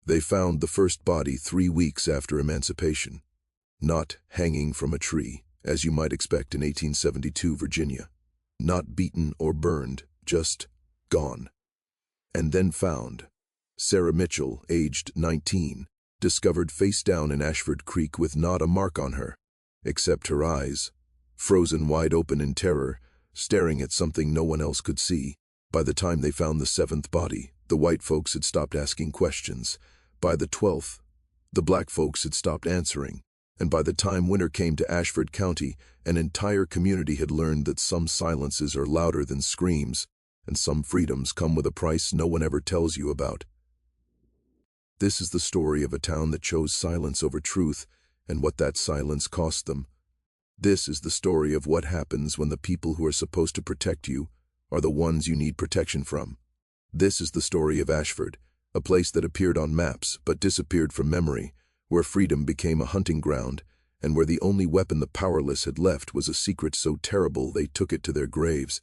They found the first body 3 weeks after emancipation, not hanging from a tree, as you might expect in 1872 Virginia, not beaten or burned, just gone. And then found. Sarah Mitchell, aged 19, discovered face down in Ashford Creek with not a mark on her, except her eyes, frozen wide open in terror, staring at something no one else could see. By the time they found the 7th body, the white folks had stopped asking questions. By the 12th, the black folks had stopped answering. And by the time winter came to Ashford County, an entire community had learned that some silences are louder than screams, and some freedoms come with a price no one ever tells you about. This is the story of a town that chose silence over truth, and what that silence cost them. This is the story of what happens when the people who are supposed to protect you are the ones you need protection from. This is the story of Ashford, a place that appeared on maps but disappeared from memory, where freedom became a hunting ground, and where the only weapon the powerless had left was a secret so terrible they took it to their graves.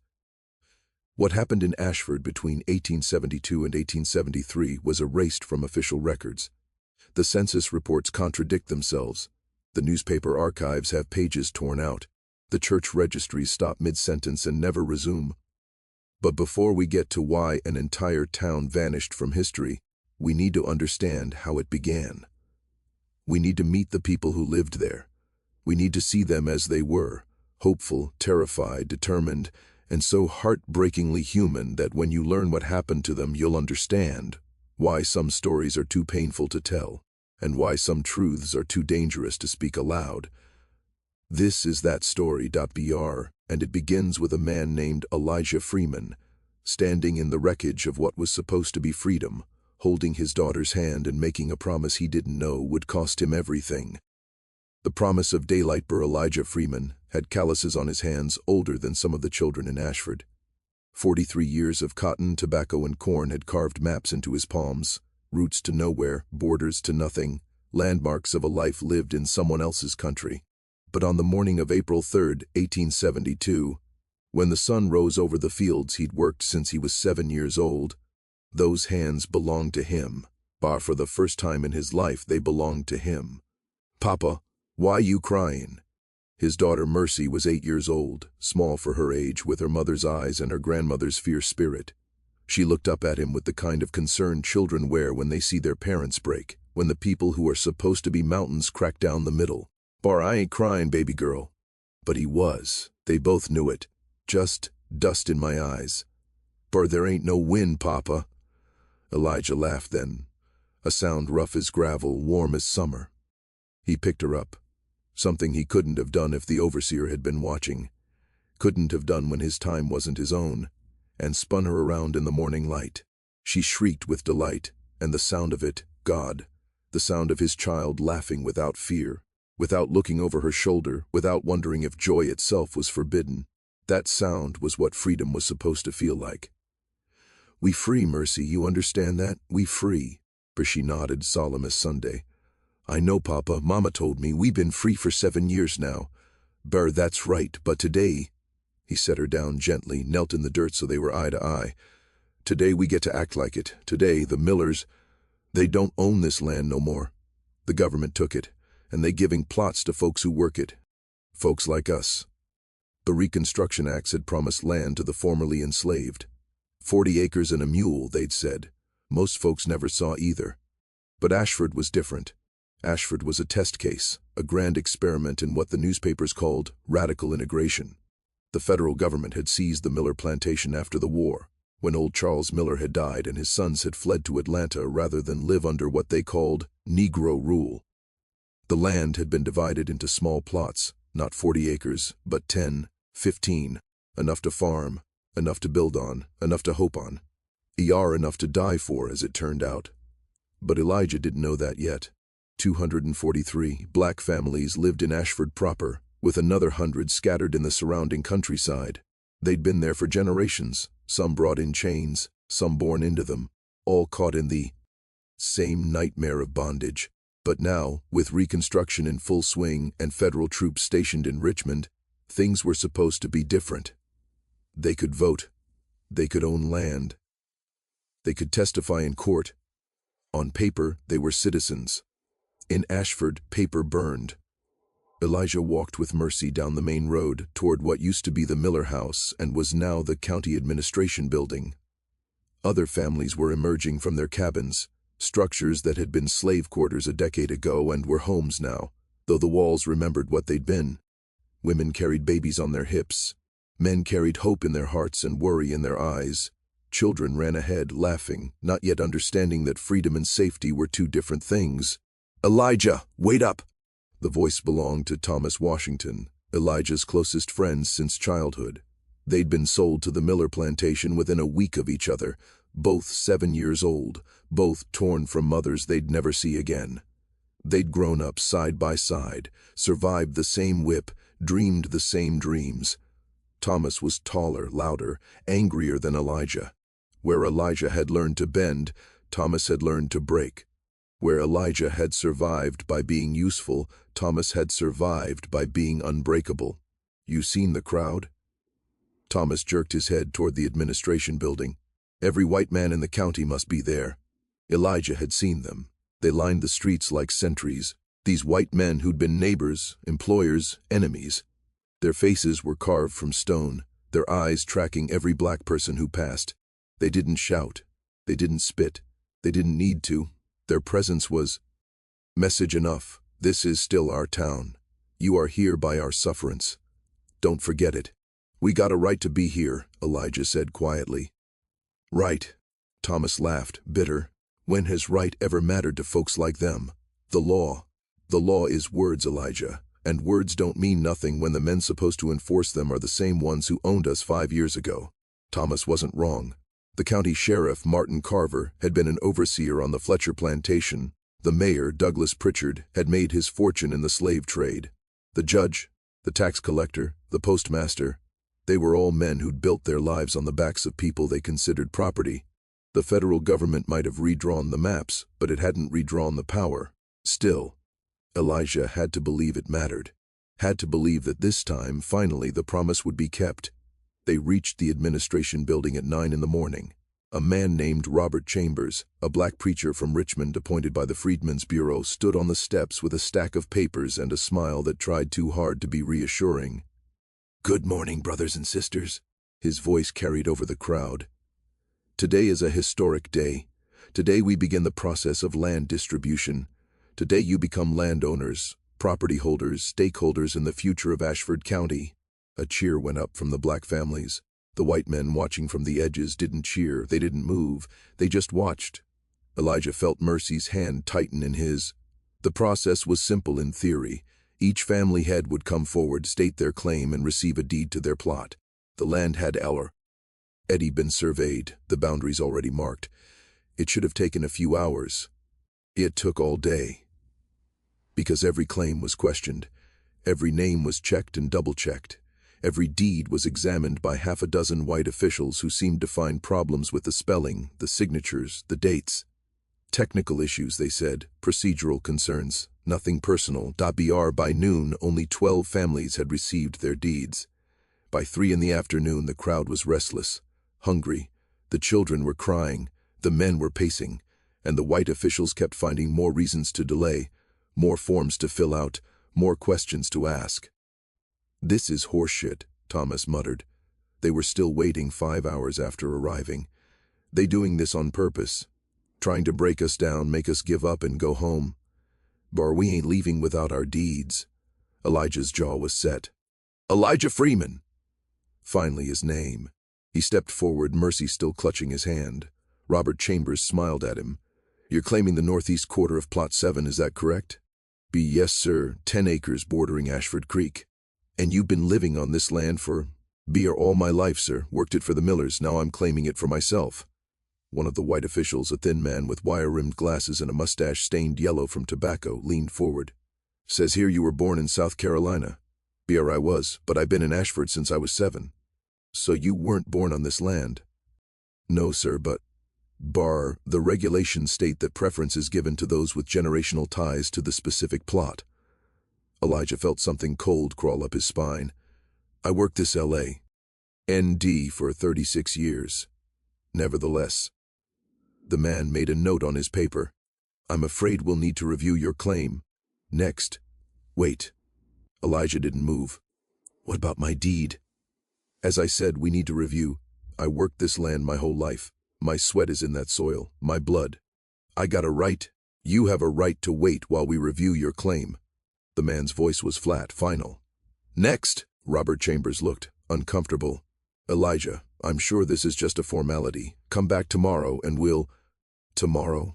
What happened in Ashford between 1872 and 1873 was erased from official records. The census reports contradict themselves. The newspaper archives have pages torn out. The church registries stop mid-sentence and never resume. But before we get to why an entire town vanished from history, we need to understand how it began. We need to meet the people who lived there. We need to see them as they were, hopeful, terrified, determined, and so heartbreakingly human that when you learn what happened to them, you'll understand why some stories are too painful to tell, and why some truths are too dangerous to speak aloud. This is that story.br, and it begins with a man named Elijah Freeman, standing in the wreckage of what was supposed to be freedom, holding his daughter's hand and making a promise he didn't know would cost him everything. The promise of daylight. Elijah Freeman had calluses on his hands older than some of the children in Ashford. 43 years of cotton, tobacco, and corn had carved maps into his palms, routes to nowhere, borders to nothing, landmarks of a life lived in someone else's country. But on the morning of April 3, 1872, when the sun rose over the fields he'd worked since he was 7 years old, those hands belonged to him. For the first time in his life, they belonged to him. "Papa, why you crying?" His daughter Mercy was 8 years old, small for her age, with her mother's eyes and her grandmother's fierce spirit. She looked up at him with the kind of concern children wear when they see their parents break, when the people who are supposed to be mountains crack down the middle. "I ain't crying, baby girl." But he was. They both knew it. "Just dust in my eyes." "There ain't no wind, Papa." Elijah laughed then, a sound rough as gravel, warm as summer. He picked her up, something he couldn't have done if the overseer had been watching, couldn't have done when his time wasn't his own, and spun her around in the morning light. She shrieked with delight, and the sound of it, God, the sound of his child laughing without fear, without looking over her shoulder, without wondering if joy itself was forbidden. That sound was what freedom was supposed to feel like. "We free, Mercy, you understand that? We free." She nodded, solemn as Sunday. "I know, Papa. Mama told me we been free for 7 years now." That's right, but today," he set her down gently, knelt in the dirt so they were eye to eye. "Today we get to act like it. Today the Millers, they don't own this land no more. The government took it, and they giving plots to folks who work it. Folks like us." The Reconstruction Acts had promised land to the formerly enslaved. 40 acres and a mule, they'd said. Most folks never saw either. But Ashford was different. Ashford was a test case, a grand experiment in what the newspapers called radical integration. The federal government had seized the Miller plantation after the war, when old Charles Miller had died and his sons had fled to Atlanta rather than live under what they called Negro rule. The land had been divided into small plots, not 40 acres, but 10, 15, enough to farm, enough to build on, enough to hope on. Enough to die for, as it turned out. But Elijah didn't know that yet. 243 black families lived in Ashford proper, with another 100 scattered in the surrounding countryside. They'd been there for generations, some brought in chains, some born into them, all caught in the same nightmare of bondage. But now, with Reconstruction in full swing and federal troops stationed in Richmond, things were supposed to be different. They could vote. They could own land. They could testify in court. On paper, they were citizens. In Ashford, paper burned. Elijah walked with Mercy down the main road toward what used to be the Miller House and was now the county administration building. Other families were emerging from their cabins, structures that had been slave quarters a decade ago and were homes now, though the walls remembered what they'd been. Women carried babies on their hips. Men carried hope in their hearts and worry in their eyes. Children ran ahead, laughing, not yet understanding that freedom and safety were two different things. "Elijah, wait up!" The voice belonged to Thomas Washington, Elijah's closest friend since childhood. They'd been sold to the Miller plantation within a week of each other, both 7 years old, both torn from mothers they'd never see again. They'd grown up side by side, survived the same whip, dreamed the same dreams. Thomas was taller, louder, angrier than Elijah. Where Elijah had learned to bend, Thomas had learned to break. Where Elijah had survived by being useful, Thomas had survived by being unbreakable. "You seen the crowd?" Thomas jerked his head toward the administration building. Every white man in the county must be there. Elijah had seen them. They lined the streets like sentries, these white men who'd been neighbors, employers, enemies. Their faces were carved from stone, their eyes tracking every black person who passed. They didn't shout. They didn't spit. They didn't need to. Their presence was, "Message enough. This is still our town. You are here by our sufferance. Don't forget it." "We got a right to be here," Elijah said quietly. "Right." Thomas laughed, bitter. "When has right ever mattered to folks like them? The law is words, Elijah, and words don't mean nothing when the men supposed to enforce them are the same ones who owned us 5 years ago." Thomas wasn't wrong. The county sheriff, Martin Carver, had been an overseer on the Fletcher plantation. The mayor, Douglas Pritchard, had made his fortune in the slave trade. The judge, the tax collector, the postmaster, they were all men who'd built their lives on the backs of people they considered property. The federal government might have redrawn the maps, but it hadn't redrawn the power. Still, Elijah had to believe it mattered. Had to believe that this time, finally, the promise would be kept. They reached the administration building at 9 in the morning. A man named Robert Chambers, a black preacher from Richmond appointed by the Freedmen's Bureau, stood on the steps with a stack of papers and a smile that tried too hard to be reassuring. "Good morning, brothers and sisters." His voice carried over the crowd. "Today is a historic day. Today we begin the process of land distribution. Today you become landowners, property holders, stakeholders in the future of Ashford County." A cheer went up from the black families. The white men watching from the edges didn't cheer, they didn't move, they just watched. Elijah felt Mercy's hand tighten in his. The process was simple in theory. Each family head would come forward, state their claim, and receive a deed to their plot. The land had Eddie been surveyed, the boundaries already marked. It should have taken a few hours. It took all day. Because every claim was questioned. Every name was checked and double-checked. Every deed was examined by half a dozen white officials who seemed to find problems with the spelling, the signatures, the dates. Technical issues, they said, procedural concerns, nothing personal. By noon, only 12 families had received their deeds. By 3 in the afternoon, the crowd was restless, hungry. The children were crying, the men were pacing, and the white officials kept finding more reasons to delay, more forms to fill out, more questions to ask. "This is horseshit," Thomas muttered. They were still waiting 5 hours after arriving. "They doing this on purpose, trying to break us down, make us give up and go home. Bar, we ain't leaving without our deeds." Elijah's jaw was set. "Elijah Freeman!" Finally his name. He stepped forward, Mercy still clutching his hand. Robert Chambers smiled at him. "You're claiming the northeast quarter of Plot 7, is that correct?" "Yes, sir, 10 acres bordering Ashford Creek." "And you've been living on this land for all my life, sir. Worked it for the Millers, now I'm claiming it for myself." One of the white officials, a thin man with wire-rimmed glasses and a mustache stained yellow from tobacco, leaned forward. "Says here you were born in South Carolina." "I was, but I've been in Ashford since I was 7. "So you weren't born on this land?" "No, sir, but the regulations state that preference is given to those with generational ties to the specific plot." Elijah felt something cold crawl up his spine. "I worked this L.A. ND for 36 years. Nevertheless." The man made a note on his paper. I'm afraid we'll need to review your claim. Next. Wait. Elijah didn't move. What about my deed? As I said, we need to review. I worked this land my whole life. My sweat is in that soil, my blood. I got a right. You have a right to wait while we review your claim. The man's voice was flat, final. Next. Robert Chambers looked uncomfortable. Elijah, I'm sure this is just a formality. Come back tomorrow and we'll... Tomorrow?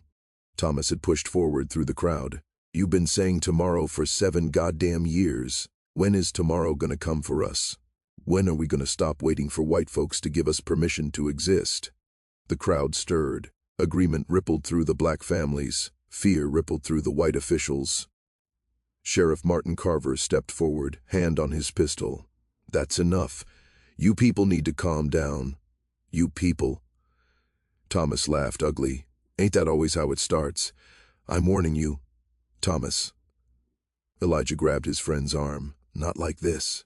Thomas had pushed forward through the crowd. You've been saying tomorrow for 7 goddamn years. When is tomorrow gonna come for us? When are we gonna stop waiting for white folks to give us permission to exist? The crowd stirred. Agreement rippled through the black families. Fear rippled through the white officials. Sheriff Martin Carver stepped forward, hand on his pistol. That's enough. You people need to calm down. You people. Thomas laughed ugly. Ain't that always how it starts? I'm warning you. Thomas. Elijah grabbed his friend's arm. Not like this.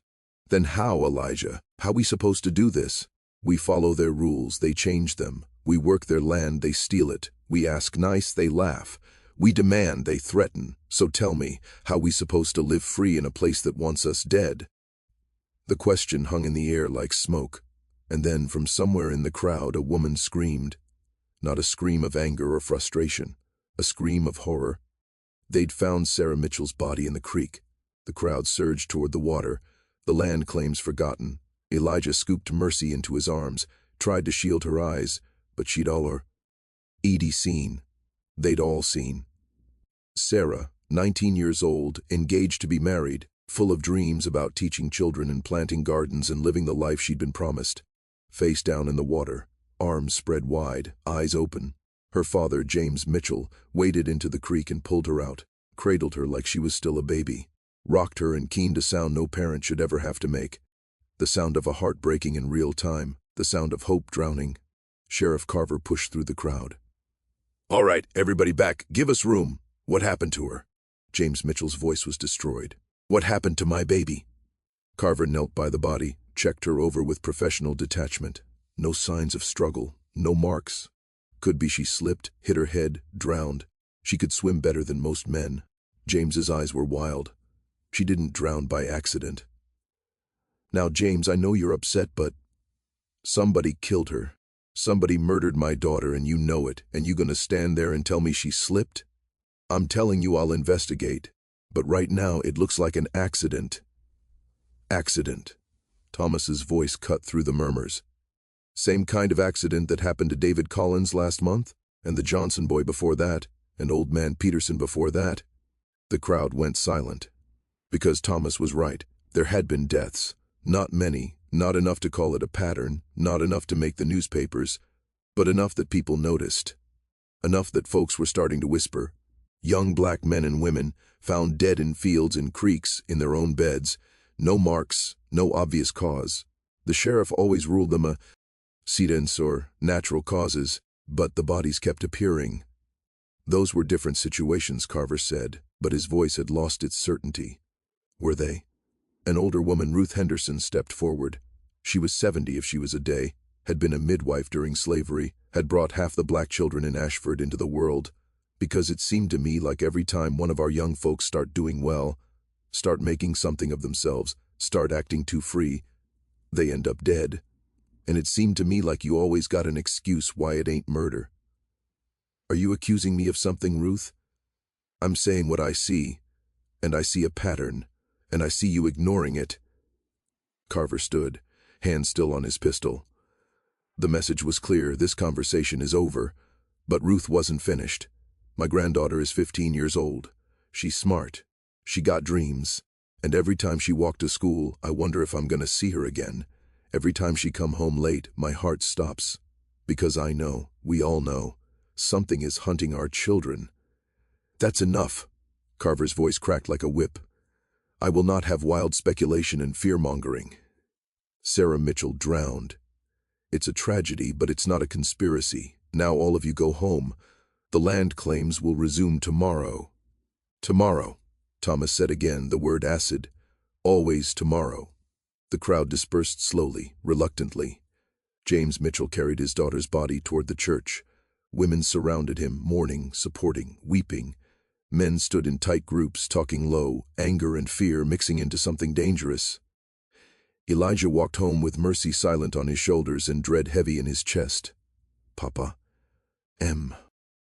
Then how, Elijah? How we supposed to do this? We follow their rules, they change them. We work their land, they steal it. We ask nice, they laugh. We demand, they threaten. So tell me, how we supposed to live free in a place that wants us dead? The question hung in the air like smoke. And then from somewhere in the crowd a woman screamed. Not a scream of anger or frustration. A scream of horror. They'd found Sarah Mitchell's body in the creek. The crowd surged toward the water. The land claims forgotten. Elijah scooped Mercy into his arms, tried to shield her eyes, but she'd Edie seen. They'd all seen. Sarah, 19 years old, engaged to be married, full of dreams about teaching children and planting gardens and living the life she'd been promised. Face down in the water, arms spread wide, eyes open. Her father, James Mitchell, waded into the creek and pulled her out, cradled her like she was still a baby, rocked her and keened a sound no parent should ever have to make. The sound of a heart breaking in real time, the sound of hope drowning. Sheriff Carver pushed through the crowd. All right, everybody back. Give us room. What happened to her? James Mitchell's voice was destroyed. What happened to my baby? Carver knelt by the body, checked her over with professional detachment. No signs of struggle, no marks. Could be she slipped, hit her head, drowned. She could swim better than most men. James's eyes were wild. She didn't drown by accident. Now, James, I know you're upset, but somebody killed her. Somebody murdered my daughter and you know it, and you gonna stand there and tell me she slipped? I'm telling you I'll investigate, but right now it looks like an accident. Accident. Thomas's voice cut through the murmurs. Same kind of accident that happened to David Collins last month, and the Johnson boy before that, and old man Peterson before that. The crowd went silent. Because Thomas was right, there had been deaths. Not many, not enough to call it a pattern, not enough to make the newspapers, but enough that people noticed. Enough that folks were starting to whisper. Young black men and women found dead in fields and creeks in their own beds. No marks, no obvious cause. The sheriff always ruled them accidents or natural causes, but the bodies kept appearing. Those were different situations, Carver said, but his voice had lost its certainty. Were they? An older woman, Ruth Henderson, stepped forward. She was 70 if she was a day, had been a midwife during slavery, had brought half the black children in Ashford into the world, because it seemed to me like every time one of our young folks start doing well, start making something of themselves, start acting too free, they end up dead. And it seemed to me like you always got an excuse why it ain't murder. Are you accusing me of something, Ruth? I'm saying what I see, and I see a pattern, and I see you ignoring it. Carver stood, hand still on his pistol. The message was clear, this conversation is over, but Ruth wasn't finished. My granddaughter is 15 years old. She's smart. She got dreams. And every time she walked to school, I wonder if I'm gonna see her again. Every time she come home late, my heart stops. Because I know, we all know, something is hunting our children. That's enough. Carver's voice cracked like a whip. I will not have wild speculation and fear-mongering. Sarah Mitchell drowned. It's a tragedy, but it's not a conspiracy. Now all of you go home. The land claims will resume tomorrow. Tomorrow, Thomas said again, the word acid. Always tomorrow. The crowd dispersed slowly, reluctantly. James Mitchell carried his daughter's body toward the church. Women surrounded him, mourning, supporting, weeping. Men stood in tight groups, talking low, anger and fear mixing into something dangerous. Elijah walked home with mercy silent on his shoulders and dread heavy in his chest. "Papa."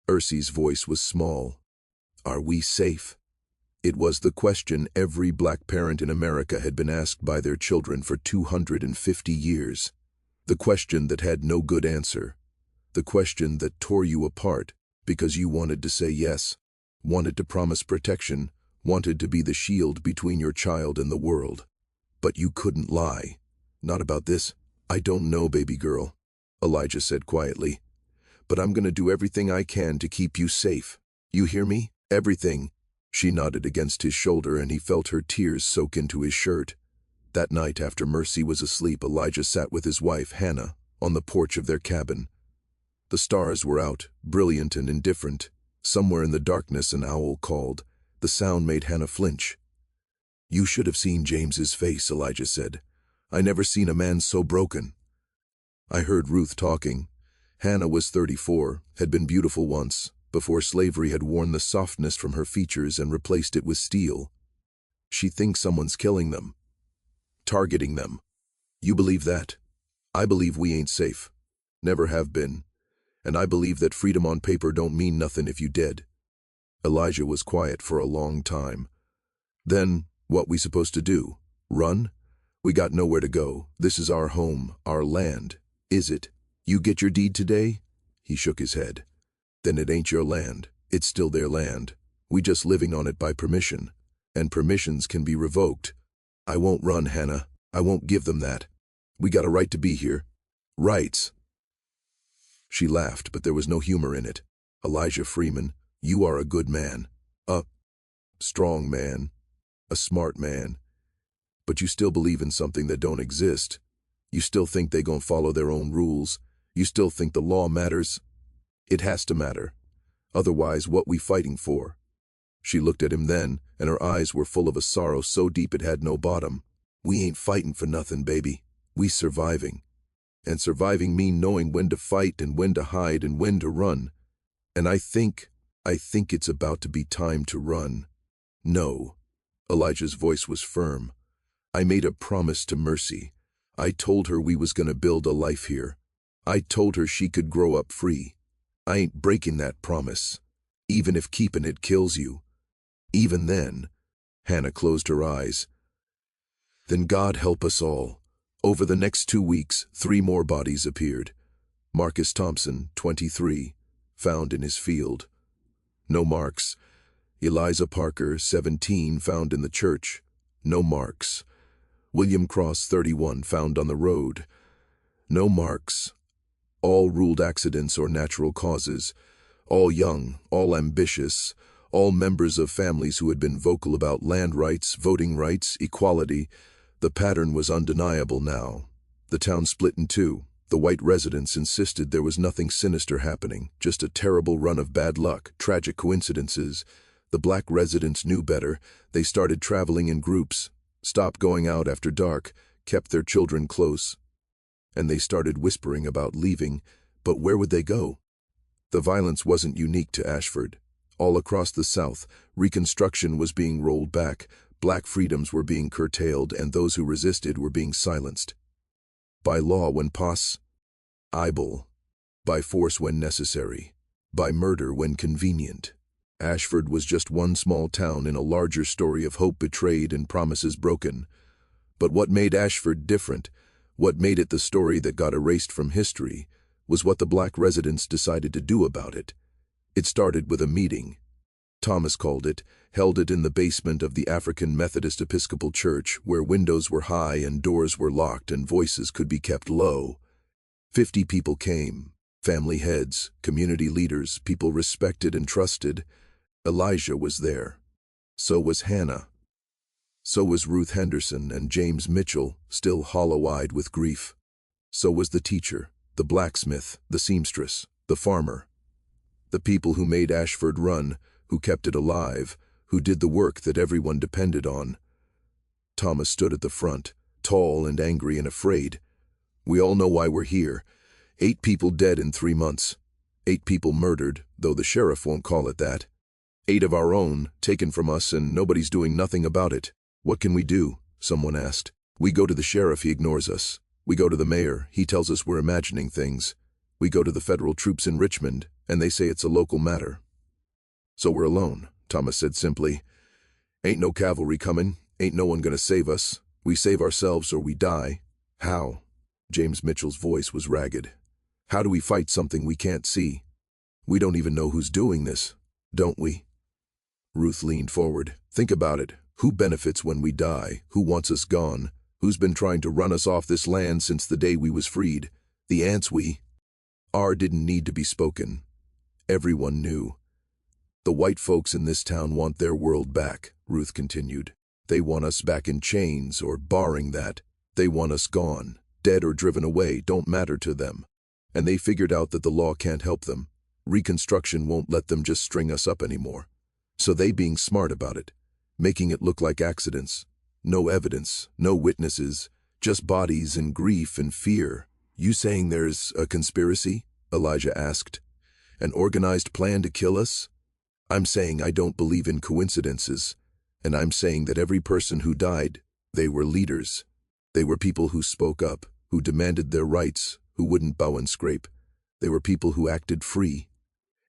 Ursi's voice was small. "Are we safe?" It was the question every black parent in America had been asked by their children for 250 years. The question that had no good answer. The question that tore you apart because you wanted to say yes, wanted to promise protection, wanted to be the shield between your child and the world. But you couldn't lie. "Not about this." "I don't know, baby girl," Elijah said quietly. "But I'm going to do everything I can to keep you safe. You hear me? Everything." She nodded against his shoulder and he felt her tears soak into his shirt. That night after Mercy was asleep, Elijah sat with his wife, Hannah, on the porch of their cabin. The stars were out, brilliant and indifferent. Somewhere in the darkness an owl called. The sound made Hannah flinch. "You should have seen James's face," Elijah said. "I never seen a man so broken." I heard Ruth talking. Hannah was 34, had been beautiful once, before slavery had worn the softness from her features and replaced it with steel. "She thinks someone's killing them. Targeting them." "You believe that?" "I believe we ain't safe. Never have been. And I believe that freedom on paper don't mean nothing if you dead." Elijah was quiet for a long time. "Then, what we supposed to do? Run? We got nowhere to go. This is our home, our land. Is it? You get your deed today?" He shook his head. "Then it ain't your land. It's still their land. We just living on it by permission. And permissions can be revoked." "I won't run, Hannah. I won't give them that. We got a right to be here." "Rights." She laughed, but there was no humor in it. "Elijah Freeman, you are a good man. A strong man. A smart man. But you still believe in something that don't exist. You still think they gon' follow their own rules. You still think the law matters. It has to matter. Otherwise, what we fighting for?" She looked at him then, and her eyes were full of a sorrow so deep it had no bottom. "We ain't fighting for nothing, baby. We surviving. And surviving mean knowing when to fight and when to hide and when to run. And I think it's about to be time to run." "No." Elijah's voice was firm. "I made a promise to Mercy. I told her we was gonna build a life here. I told her she could grow up free. I ain't breaking that promise, even if keeping it kills you." "Even then," Hannah closed her eyes. "Then God help us all." Over the next 2 weeks, 3 more bodies appeared. Marcus Thompson, 23, found in his field. No marks. Eliza Parker, 17, found in the church. No marks. William Cross, 31, found on the road. No marks. All ruled accidents or natural causes. All young, all ambitious, all members of families who had been vocal about land rights, voting rights, equality. The pattern was undeniable now. The town split in two. The white residents insisted there was nothing sinister happening, just a terrible run of bad luck, tragic coincidences. The black residents knew better. They started traveling in groups, stopped going out after dark, kept their children close. And they started whispering about leaving, but where would they go? The violence wasn't unique to Ashford. All across the South, Reconstruction was being rolled back, black freedoms were being curtailed, and those who resisted were being silenced. By law when possible, by force when necessary, by murder when convenient. Ashford was just one small town in a larger story of hope betrayed and promises broken. But what made Ashford different, what made it the story that got erased from history, was what the black residents decided to do about it. It started with a meeting. Thomas called it, held it in the basement of the African Methodist Episcopal Church, where windows were high and doors were locked and voices could be kept low. 50 people came, family heads, community leaders, people respected and trusted. Elijah was there. So was Hannah. So was Ruth Henderson and James Mitchell, still hollow-eyed with grief. So was the teacher, the blacksmith, the seamstress, the farmer. The people who made Ashford run, who kept it alive, who did the work that everyone depended on. Thomas stood at the front, tall and angry and afraid. "We all know why we're here. 8 people dead in 3 months. 8 people murdered, though the sheriff won't call it that. 8 of our own, taken from us, and nobody's doing nothing about it. What can we do? Someone asked. We go to the sheriff, he ignores us. We go to the mayor, he tells us we're imagining things. We go to the federal troops in Richmond, and they say it's a local matter. So we're alone, Thomas said simply. Ain't no cavalry coming, ain't no one gonna save us. We save ourselves or we die. How? James Mitchell's voice was ragged. How do we fight something we can't see? We don't even know who's doing this, don't we? Ruth leaned forward. Think about it. Who benefits when we die? Who wants us gone? Who's been trying to run us off this land since the day we was freed? The ants we. R didn't need to be spoken. Everyone knew. The white folks in this town want their world back, Ruth continued. They want us back in chains, or barring that, they want us gone. Dead or driven away don't matter to them. And they figured out that the law can't help them. Reconstruction won't let them just string us up anymore. So they being smart about it, making it look like accidents. No evidence, no witnesses, just bodies and grief and fear. You saying there's a conspiracy? Elijah asked. An organized plan to kill us? I'm saying I don't believe in coincidences. And I'm saying that every person who died, they were leaders. They were people who spoke up, who demanded their rights, who wouldn't bow and scrape. They were people who acted free.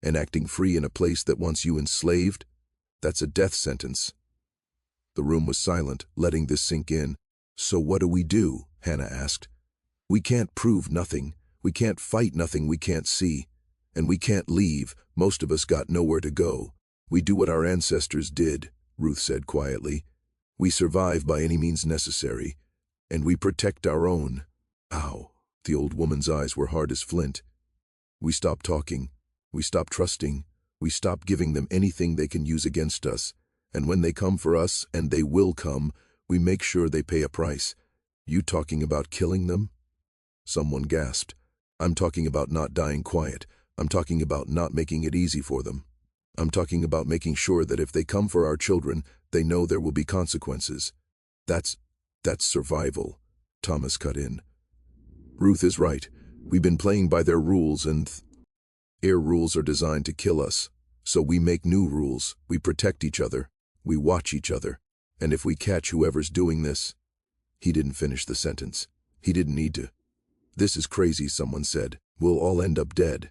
And acting free in a place that wants you enslaved, that's a death sentence. The room was silent, letting this sink in. So what do? Hannah asked. We can't prove nothing. We can't fight nothing we can't see. And we can't leave. Most of us got nowhere to go. We do what our ancestors did, Ruth said quietly. We survive by any means necessary. And we protect our own. Ow. The old woman's eyes were hard as flint. We stop talking. We stop trusting. We stop giving them anything they can use against us. And when they come for us, and they will come, we make sure they pay a price. You talking about killing them? Someone gasped. I'm talking about not dying quiet. I'm talking about not making it easy for them. I'm talking about making sure that if they come for our children, they know there will be consequences. That's survival, Thomas cut in. Ruth is right. We've been playing by their rules, and their rules are designed to kill us. So we make new rules. We protect each other. We watch each other. And if we catch whoever's doing this... He didn't finish the sentence. He didn't need to. This is crazy, someone said. We'll all end up dead.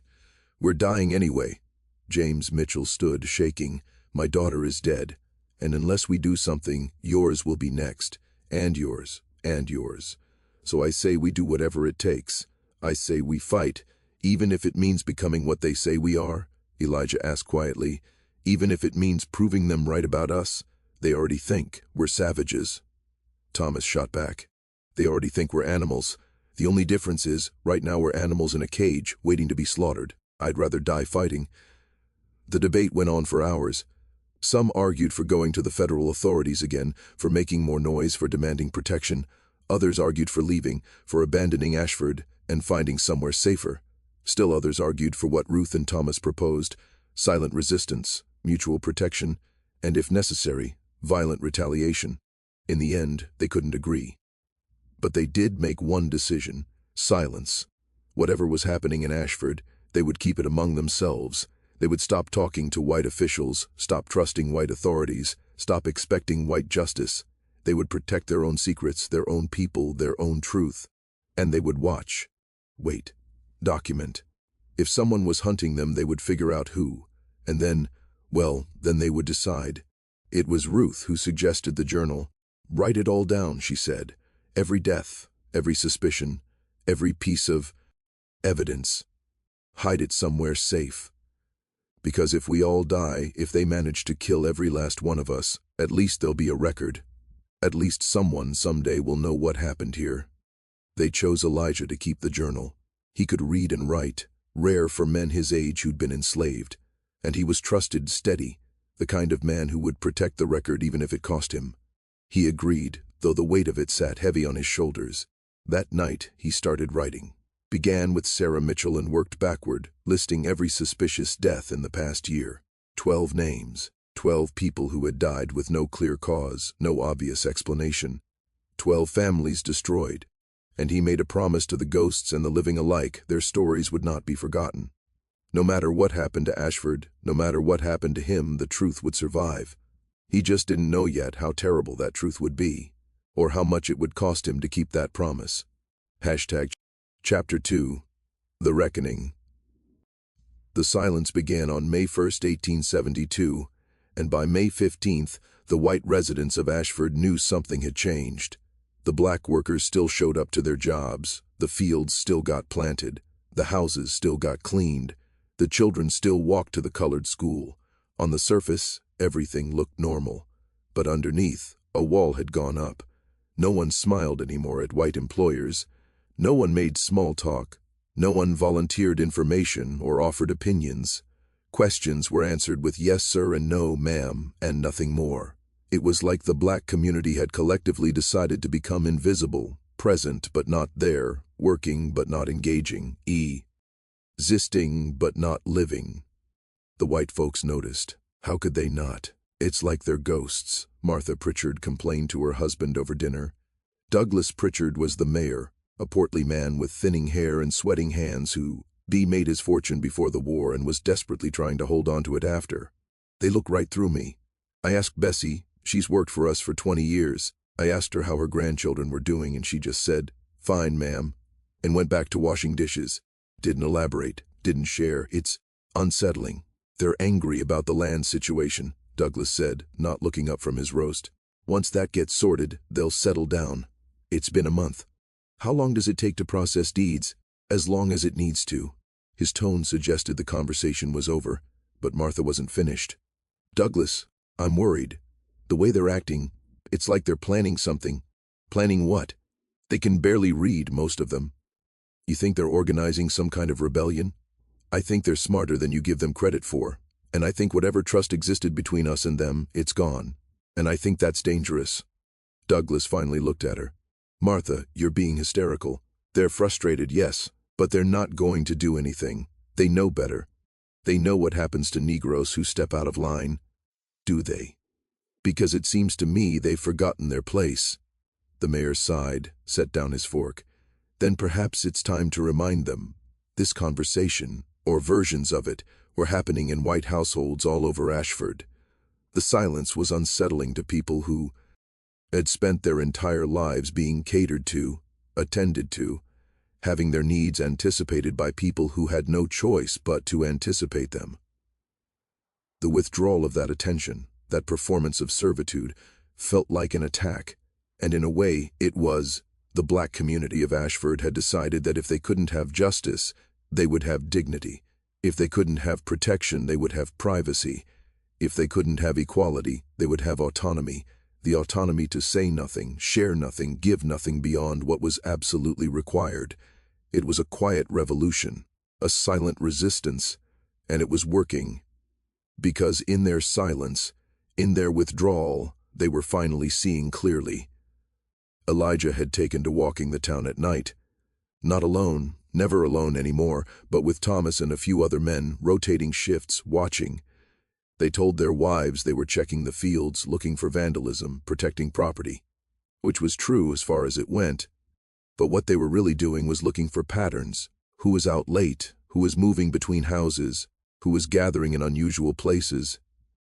We're dying anyway. James Mitchell stood, shaking. My daughter is dead. And unless we do something, yours will be next. And yours. And yours. So I say we do whatever it takes. I say we fight, even if it means becoming what they say we are, Elijah asked quietly. Even if it means proving them right about us. They already think we're savages. Thomas shot back. They already think we're animals. The only difference is, right now we're animals in a cage, waiting to be slaughtered. I'd rather die fighting. The debate went on for hours. Some argued for going to the federal authorities again, for making more noise, for demanding protection. Others argued for leaving, for abandoning Ashford, and finding somewhere safer. Still others argued for what Ruth and Thomas proposed, silent resistance, mutual protection, and if necessary, violent retaliation. In the end, they couldn't agree. But they did make one decision: silence. Whatever was happening in Ashford, they would keep it among themselves. They would stop talking to white officials, stop trusting white authorities, stop expecting white justice. They would protect their own secrets, their own people, their own truth. And they would watch. Wait. Document. If someone was hunting them, they would figure out who. And then, well, then they would decide. It was Ruth who suggested the journal. Write it all down, she said. Every death, every suspicion, every piece of evidence. Hide it somewhere safe. Because if we all die, if they manage to kill every last one of us, at least there'll be a record. At least someone someday will know what happened here. They chose Elijah to keep the journal. He could read and write, rare for men his age who'd been enslaved. And he was trusted, steady, the kind of man who would protect the record even if it cost him. He agreed, though the weight of it sat heavy on his shoulders. That night, he started writing. Began with Sarah Mitchell and worked backward, listing every suspicious death in the past year. 12 names, 12 people who had died with no clear cause, no obvious explanation. 12 families destroyed. And he made a promise to the ghosts and the living alike their stories would not be forgotten. No matter what happened to Ashford, no matter what happened to him, the truth would survive. He just didn't know yet how terrible that truth would be, or how much it would cost him to keep that promise. Hashtag Chapter 2. The Reckoning. The silence began on May 1st, 1872, and by May 15th, the white residents of Ashford knew something had changed. The black workers still showed up to their jobs, the fields still got planted, the houses still got cleaned, the children still walked to the colored school. On the surface, everything looked normal, but underneath, a wall had gone up. No one smiled anymore at white employers. No one made small talk. No one volunteered information or offered opinions. Questions were answered with yes, sir, and no, ma'am, and nothing more. It was like the black community had collectively decided to become invisible, present but not there, working but not engaging, existing but not living. The white folks noticed. How could they not? It's like they're ghosts, Martha Pritchard complained to her husband over dinner. Douglas Pritchard was the mayor, a portly man with thinning hair and sweating hands who made his fortune before the war and was desperately trying to hold on to it after. They look right through me. I asked Bessie, she's worked for us for 20 years. I asked her how her grandchildren were doing and she just said, "Fine, ma'am," and went back to washing dishes. Didn't elaborate, didn't share. It's unsettling. They're angry about the land situation, Douglas said, not looking up from his roast. Once that gets sorted, they'll settle down. It's been a month. How long does it take to process deeds? As long as it needs to. His tone suggested the conversation was over, but Martha wasn't finished. Douglas, I'm worried. The way they're acting, it's like they're planning something. Planning what? They can barely read, most of them. You think they're organizing some kind of rebellion? I think they're smarter than you give them credit for, and I think whatever trust existed between us and them, it's gone. And I think that's dangerous. Douglas finally looked at her. Martha, you're being hysterical. They're frustrated, yes, but they're not going to do anything. They know better. They know what happens to Negroes who step out of line. Do they? Because it seems to me they've forgotten their place. The mayor sighed, set down his fork. Then perhaps it's time to remind them. This conversation, or versions of it, were happening in white households all over Ashford. The silence was unsettling to people who had spent their entire lives being catered to, attended to, having their needs anticipated by people who had no choice but to anticipate them. The withdrawal of that attention, that performance of servitude, felt like an attack, and in a way it was. The black community of Ashford had decided that if they couldn't have justice, they would have dignity. If they couldn't have protection, they would have privacy. If they couldn't have equality, they would have autonomy. The autonomy to say nothing, share nothing, give nothing beyond what was absolutely required. It was a quiet revolution, a silent resistance, and it was working. Because in their silence, in their withdrawal, they were finally seeing clearly. Elijah had taken to walking the town at night. Not alone, never alone anymore, but with Thomas and a few other men, rotating shifts, watching. They told their wives they were checking the fields, looking for vandalism, protecting property. Which was true as far as it went. But what they were really doing was looking for patterns. Who was out late, who was moving between houses, who was gathering in unusual places.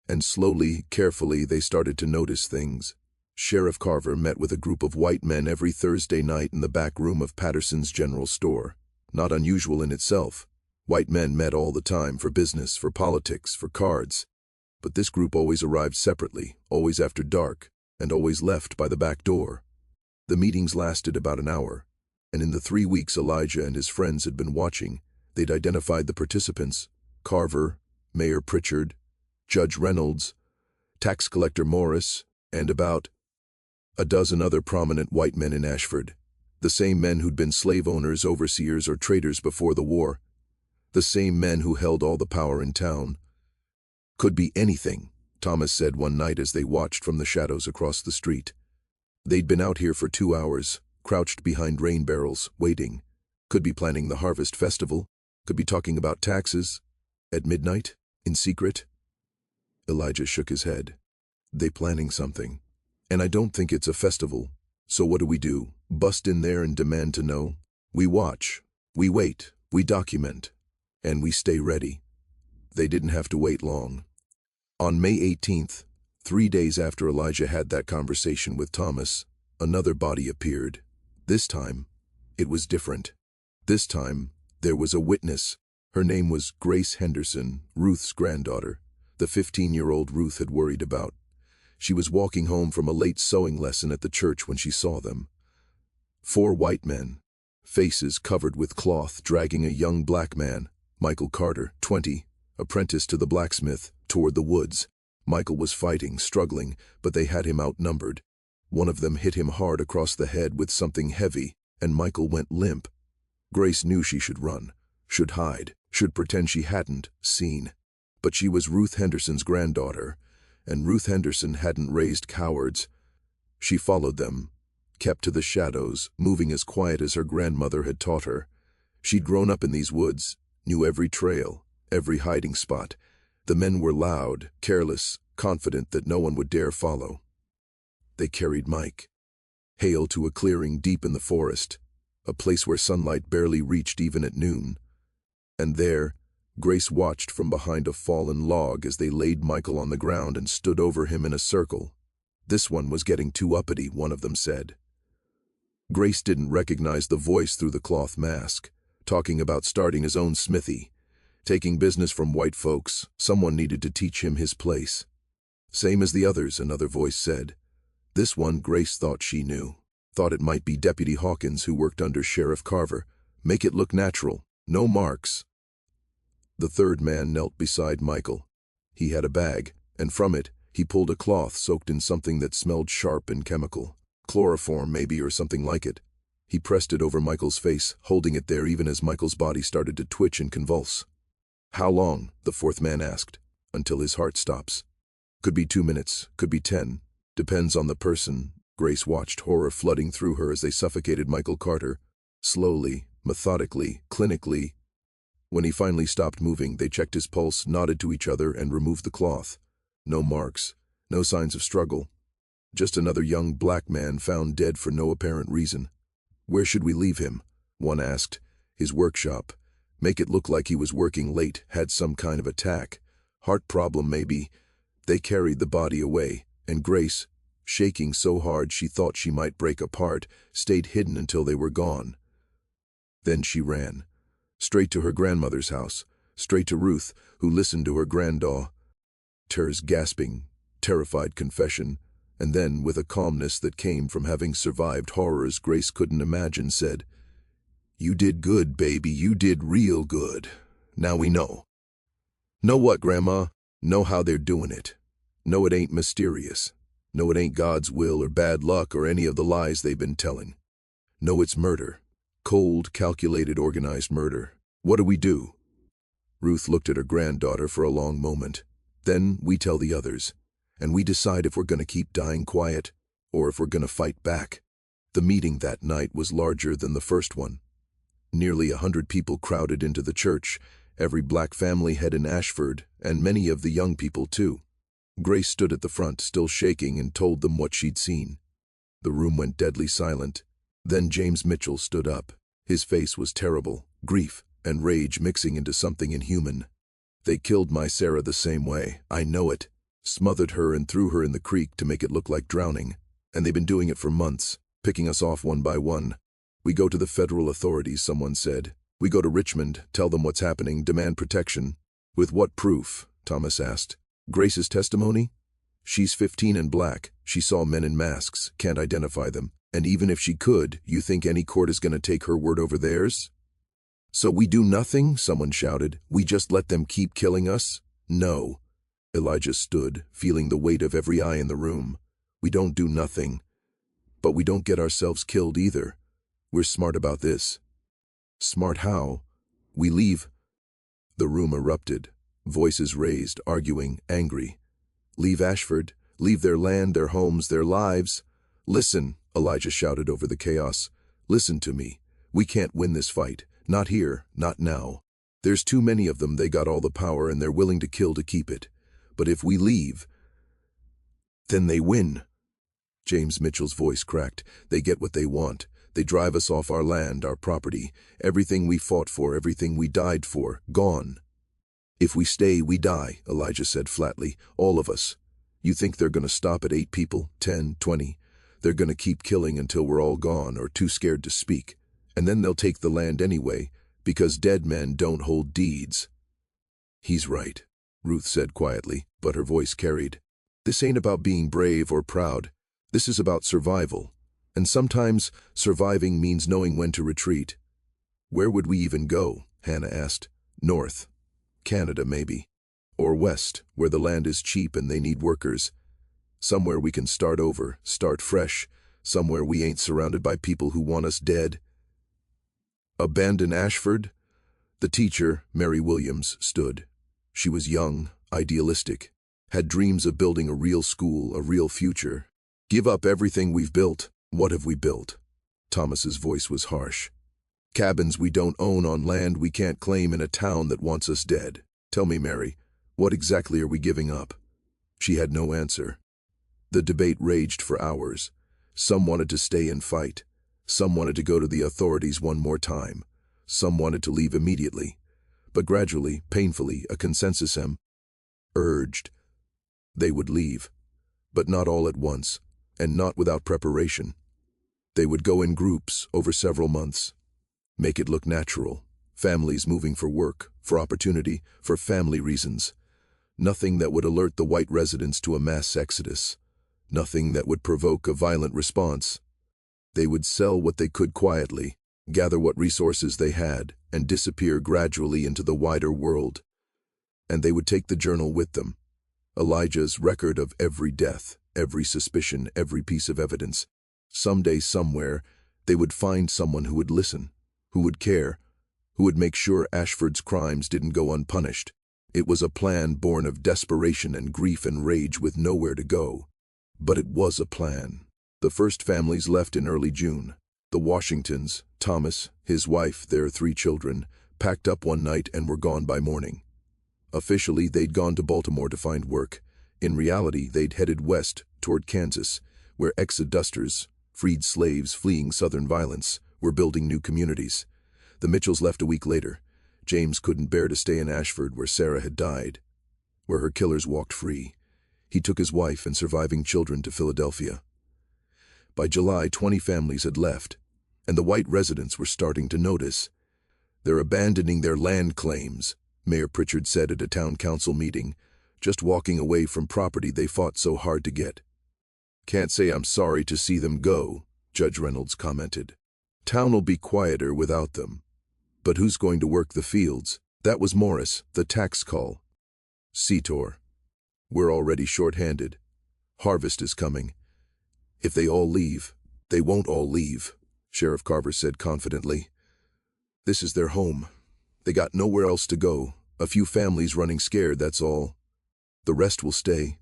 And slowly, carefully, they started to notice things. Sheriff Carver met with a group of white men every Thursday night in the back room of Patterson's General Store. Not unusual in itself. White men met all the time for business, for politics, for cards. But this group always arrived separately, always after dark, and always left by the back door. The meetings lasted about an hour, and in the 3 weeks Elijah and his friends had been watching, they'd identified the participants: Carver, Mayor Pritchard, Judge Reynolds, Tax Collector Morris, and about a dozen other prominent white men in Ashford. The same men who'd been slave owners, overseers, or traders before the war. The same men who held all the power in town. Could be anything, Thomas said one night as they watched from the shadows across the street. They'd been out here for 2 hours, crouched behind rain barrels, waiting. Could be planning the harvest festival. Could be talking about taxes. At midnight, in secret. Elijah shook his head. They planning something. And I don't think it's a festival. So what do? Bust in there and demand to know? We watch. We wait. We document. And we stay ready. They didn't have to wait long. On May 18th, 3 days after Elijah had that conversation with Thomas, another body appeared. This time, it was different. This time, there was a witness. Her name was Grace Henderson, Ruth's granddaughter, the 15-year-old Ruth had worried about. She was walking home from a late sewing lesson at the church when she saw them. 4 white men, faces covered with cloth, dragging a young black man, Michael Carter, 20, apprentice to the blacksmith, toward the woods. Michael was fighting, struggling, but they had him outnumbered. One of them hit him hard across the head with something heavy, and Michael went limp. Grace knew she should run, should hide, should pretend she hadn't seen. But she was Ruth Henderson's granddaughter, and Ruth Henderson hadn't raised cowards. She followed them, kept to the shadows, moving as quiet as her grandmother had taught her. She'd grown up in these woods, knew every trail, every hiding spot. The men were loud, careless, confident that no one would dare follow. They carried Mike. Hale to a clearing deep in the forest, a place where sunlight barely reached even at noon. And there, Grace watched from behind a fallen log as they laid Michael on the ground and stood over him in a circle. This one was getting too uppity, one of them said. Grace didn't recognize the voice through the cloth mask, talking about starting his own smithy, taking business from white folks. Someone needed to teach him his place. Same as the others, another voice said. This one Grace thought she knew. Thought it might be Deputy Hawkins who worked under Sheriff Carver. Make it look natural, no marks. The third man knelt beside Michael. He had a bag, and from it, he pulled a cloth soaked in something that smelled sharp and chemical. Chloroform, maybe, or something like it. He pressed it over Michael's face, holding it there even as Michael's body started to twitch and convulse. How long? The fourth man asked. Until his heart stops. Could be 2 minutes, could be 10. Depends on the person. Grace watched horror flooding through her as they suffocated Michael Carter. Slowly, methodically, clinically. When he finally stopped moving, they checked his pulse, nodded to each other, and removed the cloth. No marks, no signs of struggle. Just another young black man found dead for no apparent reason. Where should we leave him? One asked. His workshop. Make it look like he was working late, had some kind of attack. Heart problem, maybe. They carried the body away, and Grace, shaking so hard she thought she might break apart, stayed hidden until they were gone. Then she ran. Straight to her grandmother's house, straight to Ruth, who listened to her granddaughter's gasping, terrified confession, and then, with a calmness that came from having survived horrors Grace couldn't imagine, said, "You did good, baby, you did real good. Now we know." Know what, Grandma? Know how they're doing it. Know it ain't mysterious. Know it ain't God's will or bad luck or any of the lies they've been telling. Know it's murder. Cold, calculated, organized murder. What do we do? Ruth looked at her granddaughter for a long moment. Then we tell the others, and we decide if we're going to keep dying quiet or if we're going to fight back. The meeting that night was larger than the first one. Nearly 100 people crowded into the church, every black family head in Ashford, and many of the young people too. Grace stood at the front, still shaking, and told them what she'd seen. The room went deadly silent. Then James Mitchell stood up. His face was terrible, grief and rage mixing into something inhuman. They killed my Sarah the same way, I know it. Smothered her and threw her in the creek to make it look like drowning. And they've been doing it for months, picking us off one by one. We go to the federal authorities, someone said. We go to Richmond, tell them what's happening, demand protection. With what proof? Thomas asked. Grace's testimony? She's 15 and black. She saw men in masks, can't identify them. And even if she could, you think any court is going to take her word over theirs? So we do nothing? Someone shouted. We just let them keep killing us? No. Elijah stood, feeling the weight of every eye in the room. We don't do nothing. But we don't get ourselves killed either. We're smart about this. Smart how? We leave. The room erupted. Voices raised, arguing, angry. Leave Ashford. Leave their land, their homes, their lives. Listen, Elijah shouted over the chaos. Listen to me. We can't win this fight. Not here, not now. There's too many of them, they got all the power and they're willing to kill to keep it. But if we leave, then they win. James Mitchell's voice cracked. They get what they want. They drive us off our land, our property. Everything we fought for, everything we died for, gone. If we stay, we die, Elijah said flatly. All of us. You think they're gonna stop at 8 people, 10, 20? They're gonna keep killing until we're all gone or too scared to speak. And then they'll take the land anyway, because dead men don't hold deeds. He's right, Ruth said quietly, but her voice carried. This ain't about being brave or proud. This is about survival. And sometimes surviving means knowing when to retreat. Where would we even go? Hannah asked. North. Canada, maybe. Or west, where the land is cheap and they need workers. Somewhere we can start over, start fresh. Somewhere we ain't surrounded by people who want us dead. Abandon Ashford? The teacher, Mary Williams, stood. She was young, idealistic, had dreams of building a real school, a real future. Give up everything we've built. What have we built? Thomas's voice was harsh. Cabins we don't own on land we can't claim in a town that wants us dead. Tell me, Mary, what exactly are we giving up? She had no answer. The debate raged for hours. Some wanted to stay and fight. Some wanted to go to the authorities one more time. Some wanted to leave immediately. But gradually, painfully, a consensus urged. They would leave. But not all at once, and not without preparation. They would go in groups over several months. Make it look natural. Families moving for work, for opportunity, for family reasons. Nothing that would alert the white residents to a mass exodus. Nothing that would provoke a violent response. They would sell what they could quietly, gather what resources they had, and disappear gradually into the wider world. And they would take the journal with them. Elijah's record of every death, every suspicion, every piece of evidence. Someday, somewhere, they would find someone who would listen, who would care, who would make sure Ashford's crimes didn't go unpunished. It was a plan born of desperation and grief and rage with nowhere to go. But it was a plan. The first families left in early June. The Washingtons, Thomas, his wife, their 3 children, packed up one night and were gone by morning. Officially, they'd gone to Baltimore to find work. In reality, they'd headed west toward Kansas, where exodusters, freed slaves fleeing Southern violence, were building new communities. The Mitchells left a week later. James couldn't bear to stay in Ashford, where Sarah had died, where her killers walked free. He took his wife and surviving children to Philadelphia. By July, 20 families had left, and the white residents were starting to notice. They're abandoning their land claims, Mayor Pritchard said at a town council meeting, just walking away from property they fought so hard to get. Can't say I'm sorry to see them go, Judge Reynolds commented. Town'll be quieter without them. But who's going to work the fields? That was Morris, the tax call. Seator. We're already short-handed. Harvest is coming. If they all leave, they won't all leave, Sheriff Carver said confidently. This is their home. They got nowhere else to go. A few families running scared, that's all. The rest will stay.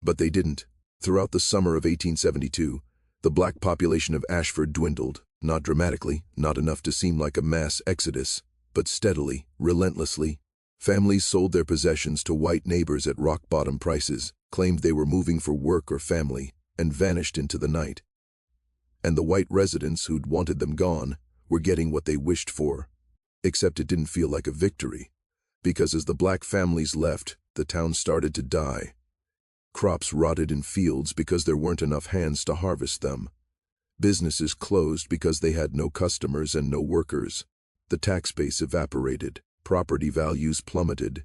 But they didn't. Throughout the summer of 1872, the black population of Ashford dwindled, not dramatically, not enough to seem like a mass exodus, but steadily, relentlessly. Families sold their possessions to white neighbors at rock-bottom prices, claimed they were moving for work or family, and vanished into the night. And the white residents who'd wanted them gone were getting what they wished for. Except it didn't feel like a victory, because as the black families left, the town started to die. Crops rotted in fields because there weren't enough hands to harvest them. Businesses closed because they had no customers and no workers. The tax base evaporated. Property values plummeted.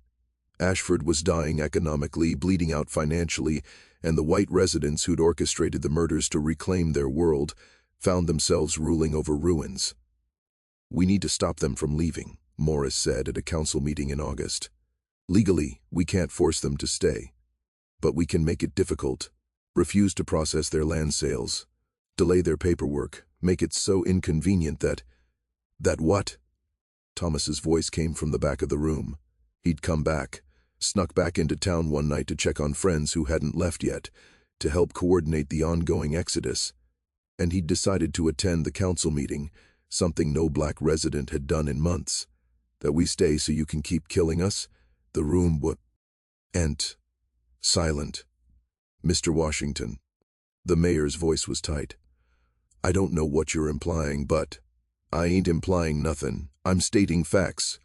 Ashford was dying economically, bleeding out financially, and the white residents who'd orchestrated the murders to reclaim their world found themselves ruling over ruins. We need to stop them from leaving, Morris said at a council meeting in August. Legally, we can't force them to stay. But we can make it difficult, refuse to process their land sales, delay their paperwork, make it so inconvenient that... That what? Thomas's voice came from the back of the room. He'd come back, snuck back into town one night to check on friends who hadn't left yet, to help coordinate the ongoing exodus. And he'd decided to attend the council meeting, something no black resident had done in months. That we stay so you can keep killing us? The room went silent. Mr. Washington. The mayor's voice was tight. I don't know what you're implying, but I ain't implying nothing. I'm stating facts.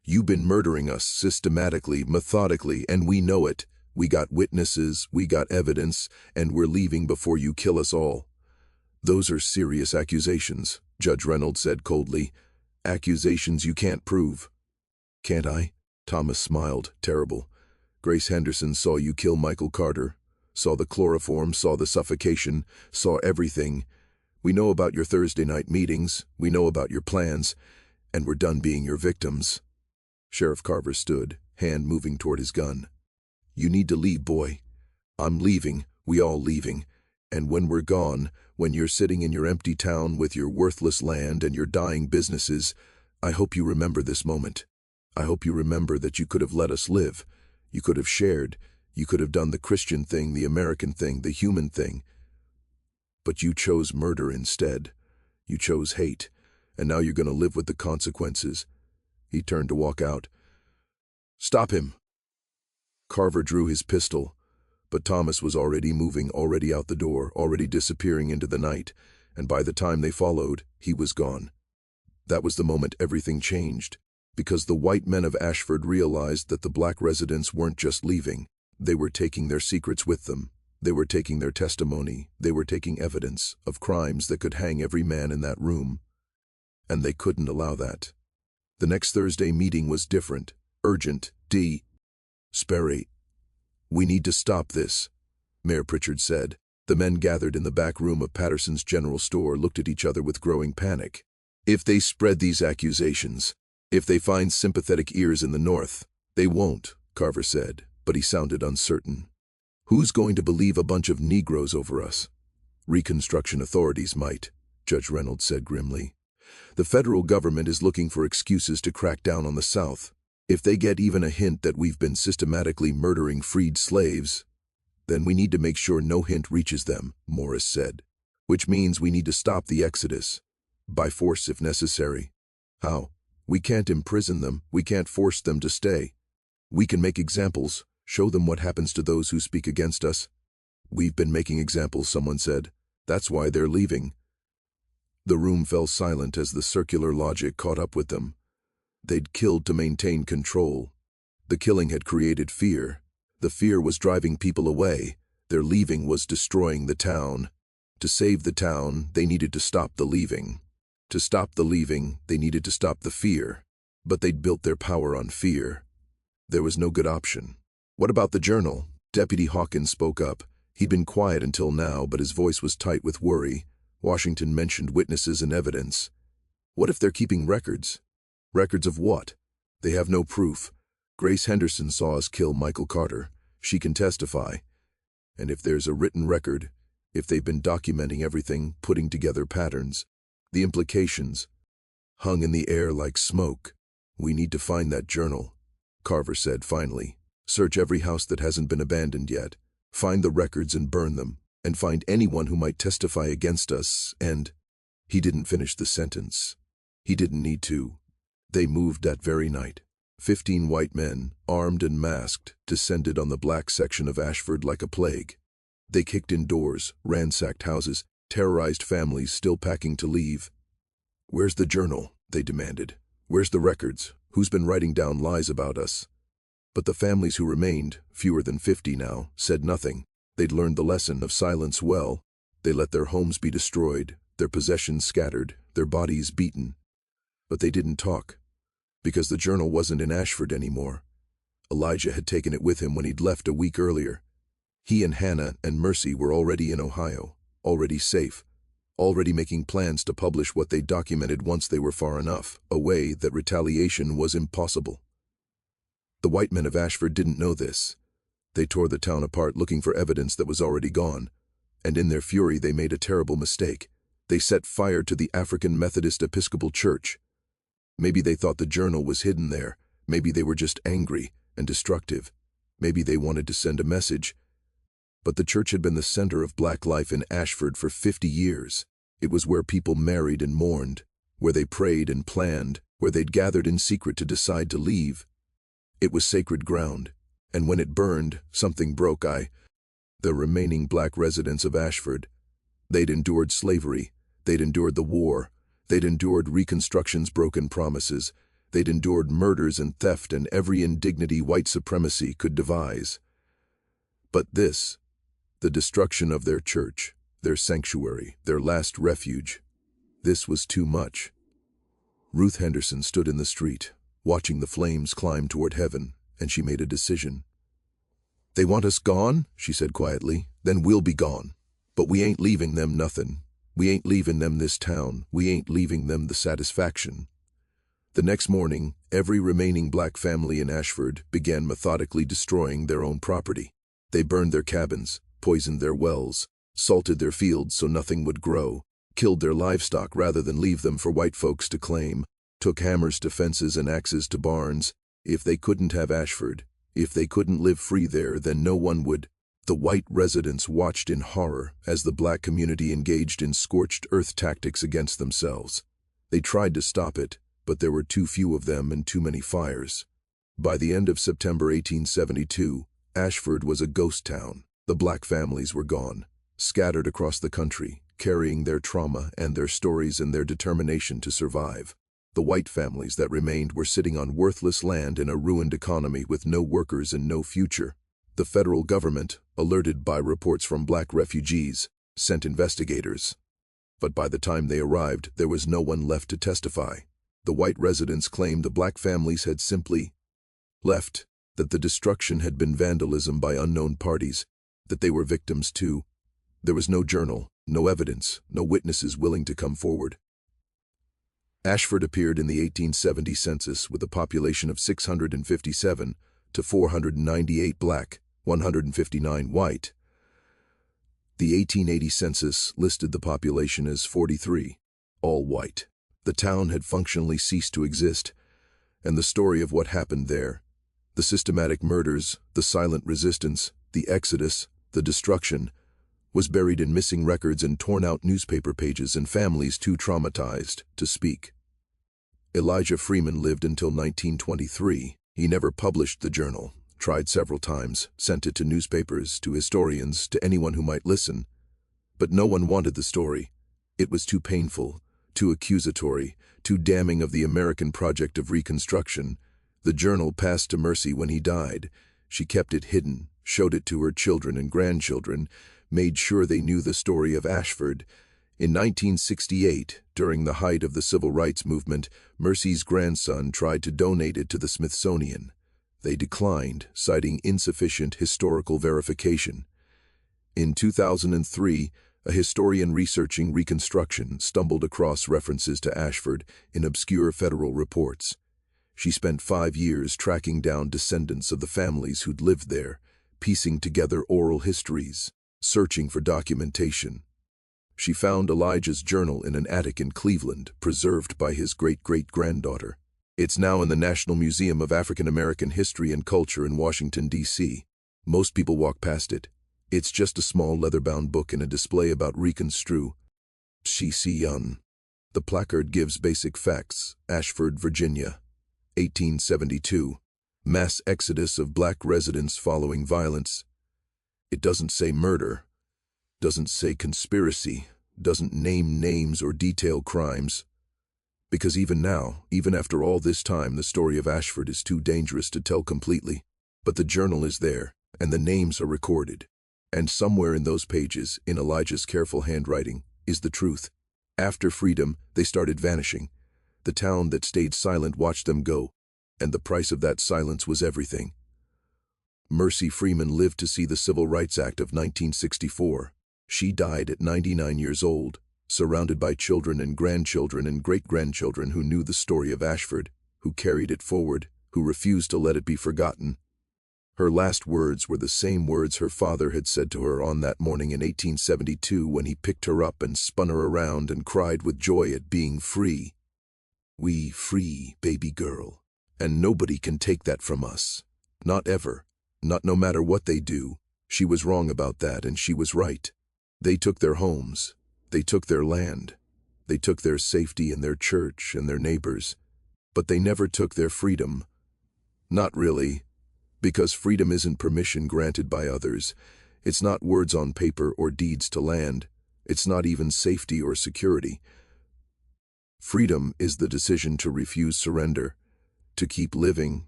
You've been murdering us systematically, methodically, and we know it. We got witnesses, we got evidence, and we're leaving before you kill us all." "Those are serious accusations," Judge Reynolds said coldly. "Accusations you can't prove." "Can't I?" Thomas smiled, terrible. "Grace Henderson saw you kill Michael Carter, saw the chloroform, saw the suffocation, saw everything. We know about your Thursday night meetings, we know about your plans, and we're done being your victims." Sheriff Carver stood, hand moving toward his gun. "You need to leave, boy." "I'm leaving, we all leaving. And when we're gone, when you're sitting in your empty town with your worthless land and your dying businesses, I hope you remember this moment. I hope you remember that you could have let us live. You could have shared. You could have done the Christian thing, the American thing, the human thing. But you chose murder instead. You chose hate. And now you're going to live with the consequences." He turned to walk out. "Stop him!" Carver drew his pistol, but Thomas was already moving, already out the door, already disappearing into the night, and by the time they followed, he was gone. That was the moment everything changed, because the white men of Ashford realized that the black residents weren't just leaving, they were taking their secrets with them. They were taking their testimony, they were taking evidence of crimes that could hang every man in that room. And they couldn't allow that. The next Thursday meeting was different, urgent, Sperry. "We need to stop this," Mayor Pritchard said. The men gathered in the back room of Patterson's General Store looked at each other with growing panic. "If they spread these accusations, if they find sympathetic ears in the North," "They won't," Carver said, but he sounded uncertain. "Who's going to believe a bunch of Negroes over us?" "Reconstruction authorities might," Judge Reynolds said grimly. "The federal government is looking for excuses to crack down on the South. If they get even a hint that we've been systematically murdering freed slaves, then we need to make sure no hint reaches them," Morris said. "Which means we need to stop the exodus. By force if necessary." "How?" "We can't imprison them, we can't force them to stay. We can make examples, show them what happens to those who speak against us." "We've been making examples," someone said. "That's why they're leaving." The room fell silent as the circular logic caught up with them. They'd killed to maintain control. The killing had created fear. The fear was driving people away. Their leaving was destroying the town. To save the town, they needed to stop the leaving. To stop the leaving, they needed to stop the fear. But they'd built their power on fear. There was no good option. "What about the journal?" Deputy Hawkins spoke up. He'd been quiet until now, but his voice was tight with worry. Washington mentioned witnesses and evidence. "What if they're keeping records?" "Records of what?" "They have no proof. Grace Henderson saw us kill Michael Carter. She can testify. And if there's a written record, if they've been documenting everything, putting together patterns, the implications hung in the air like smoke." "We need to find that journal," Carver said finally. "Search every house that hasn't been abandoned yet. Find the records and burn them. And find anyone who might testify against us, and—" He didn't finish the sentence. He didn't need to. They moved that very night. 15 white men, armed and masked, descended on the black section of Ashford like a plague. They kicked in doors, ransacked houses, terrorized families still packing to leave. "Where's the journal?" they demanded. "Where's the records? Who's been writing down lies about us?" But the families who remained, fewer than 50 now, said nothing. They'd learned the lesson of silence well. They let their homes be destroyed, their possessions scattered, their bodies beaten. But they didn't talk, because the journal wasn't in Ashford anymore. Elijah had taken it with him when he'd left a week earlier. He and Hannah and Mercy were already in Ohio, already safe, already making plans to publish what they documented once they were far enough away that retaliation was impossible. The white men of Ashford didn't know this. They tore the town apart looking for evidence that was already gone, and in their fury they made a terrible mistake. They set fire to the African Methodist Episcopal Church. Maybe they thought the journal was hidden there. Maybe they were just angry and destructive. Maybe they wanted to send a message. But the church had been the center of black life in Ashford for 50 years. It was where people married and mourned, where they prayed and planned, where they'd gathered in secret to decide to leave. It was sacred ground, and when it burned, something broke. The remaining black residents of Ashford. They'd endured slavery, they'd endured the war, they'd endured Reconstruction's broken promises, They'd endured murders and theft and every indignity white supremacy could devise. But this, the destruction of their church, their sanctuary, their last refuge, this was too much. Ruth Henderson stood in the street, watching the flames climb toward heaven, and she made a decision. "They want us gone," she said quietly, "then we'll be gone. But we ain't leaving them nothing. We ain't leaving them this town. We ain't leaving them the satisfaction." The next morning, every remaining black family in Ashford began methodically destroying their own property. They burned their cabins, poisoned their wells, salted their fields so nothing would grow, killed their livestock rather than leave them for white folks to claim, took hammers to fences and axes to barns. If they couldn't have Ashford, if they couldn't live free there, then no one would. The white residents watched in horror as the black community engaged in scorched earth tactics against themselves. They tried to stop it, but there were too few of them and too many fires. By the end of September 1872, Ashford was a ghost town. The black families were gone, scattered across the country, carrying their trauma and their stories and their determination to survive. The white families that remained were sitting on worthless land in a ruined economy with no workers and no future. The federal government, alerted by reports from black refugees, sent investigators. But by the time they arrived, there was no one left to testify. The white residents claimed the black families had simply left, that the destruction had been vandalism by unknown parties, that they were victims too. There was no journal, no evidence, no witnesses willing to come forward. Ashford appeared in the 1870 census with a population of 657 to 498 black, 159 white. The 1880 census listed the population as 43, all white. The town had functionally ceased to exist, and the story of what happened there, the systematic murders, the silent resistance, the exodus, the destruction, was buried in missing records and torn-out newspaper pages and families too traumatized to speak. Elijah Freeman lived until 1923. He never published the journal, tried several times, sent it to newspapers, to historians, to anyone who might listen. But no one wanted the story. It was too painful, too accusatory, too damning of the American project of Reconstruction. The journal passed to Mercy when he died. She kept it hidden, showed it to her children and grandchildren, made sure they knew the story of Ashford. In 1968, during the height of the civil rights movement, Mercy's grandson tried to donate it to the Smithsonian. They declined, citing insufficient historical verification. In 2003, a historian researching Reconstruction stumbled across references to Ashford in obscure federal reports. She spent 5 years tracking down descendants of the families who'd lived there, piecing together oral histories, searching for documentation. She found Elijah's journal in an attic in Cleveland, preserved by his great-great-granddaughter. It's now in the National Museum of African American History and Culture in Washington, D.C. Most people walk past it. It's just a small leather-bound book in a display about Reconstruction. The placard gives basic facts. Ashford, Virginia, 1872. Mass exodus of black residents following violence. It doesn't say murder, doesn't say conspiracy, doesn't name names or detail crimes. Because even now, even after all this time, the story of Ashford is too dangerous to tell completely. But the journal is there, and the names are recorded. And somewhere in those pages, in Elijah's careful handwriting, is the truth. After freedom, they started vanishing. The town that stayed silent watched them go, and the price of that silence was everything. Mercy Freeman lived to see the Civil Rights Act of 1964. She died at 99 years old, surrounded by children and grandchildren and great-grandchildren who knew the story of Ashford, who carried it forward, who refused to let it be forgotten. Her last words were the same words her father had said to her on that morning in 1872 when he picked her up and spun her around and cried with joy at being free. "We free, baby girl. And nobody can take that from us. Not ever. Not no matter what they do." She was wrong about that, and she was right. They took their homes. They took their land. They took their safety and their church and their neighbors. But they never took their freedom. Not really. Because freedom isn't permission granted by others. It's not words on paper or deeds to land. It's not even safety or security. Freedom is the decision to refuse surrender, to keep living,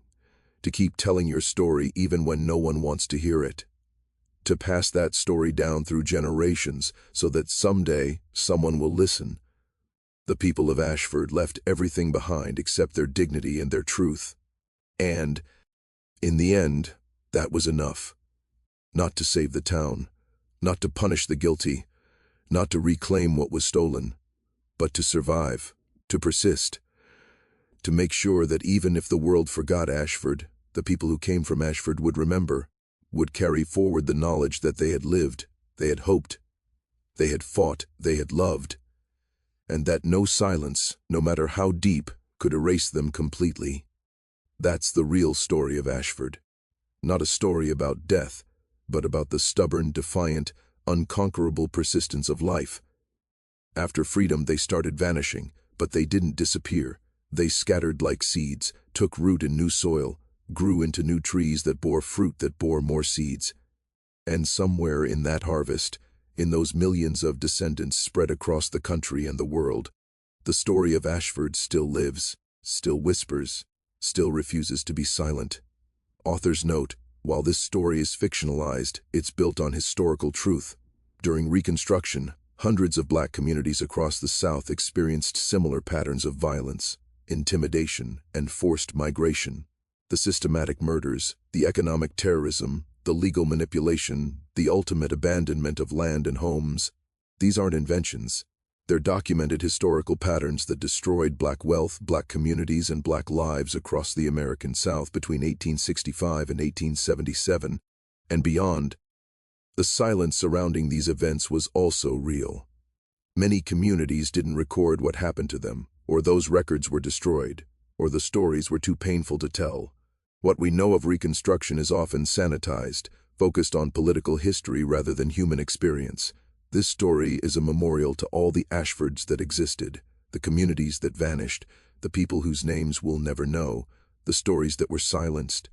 to keep telling your story even when no one wants to hear it, to pass that story down through generations so that someday someone will listen. The people of Ashford left everything behind except their dignity and their truth. And, in the end, that was enough. Not to save the town, not to punish the guilty, not to reclaim what was stolen, but to survive, to persist, to make sure that even if the world forgot Ashford, the people who came from Ashford would remember, would carry forward the knowledge that they had lived, they had hoped, they had fought, they had loved, and that no silence, no matter how deep, could erase them completely. That's the real story of Ashford. Not a story about death, but about the stubborn, defiant, unconquerable persistence of life. After freedom, they started vanishing, but they didn't disappear. They scattered like seeds, took root in new soil, grew into new trees that bore fruit that bore more seeds. And somewhere in that harvest, in those millions of descendants spread across the country and the world, the story of Ashford still lives, still whispers, still refuses to be silent. Authors note, while this story is fictionalized, it's built on historical truth. During Reconstruction, hundreds of black communities across the South experienced similar patterns of violence, intimidation, and forced migration. The systematic murders, the economic terrorism, the legal manipulation, the ultimate abandonment of land and homes. These aren't inventions. They're documented historical patterns that destroyed black wealth, black communities, and black lives across the American South between 1865 and 1877 and beyond. The silence surrounding these events was also real. Many communities didn't record what happened to them, or those records were destroyed, or the stories were too painful to tell. What we know of Reconstruction is often sanitized, focused on political history rather than human experience. This story is a memorial to all the Ashfords that existed, the communities that vanished, the people whose names we'll never know, the stories that were silenced,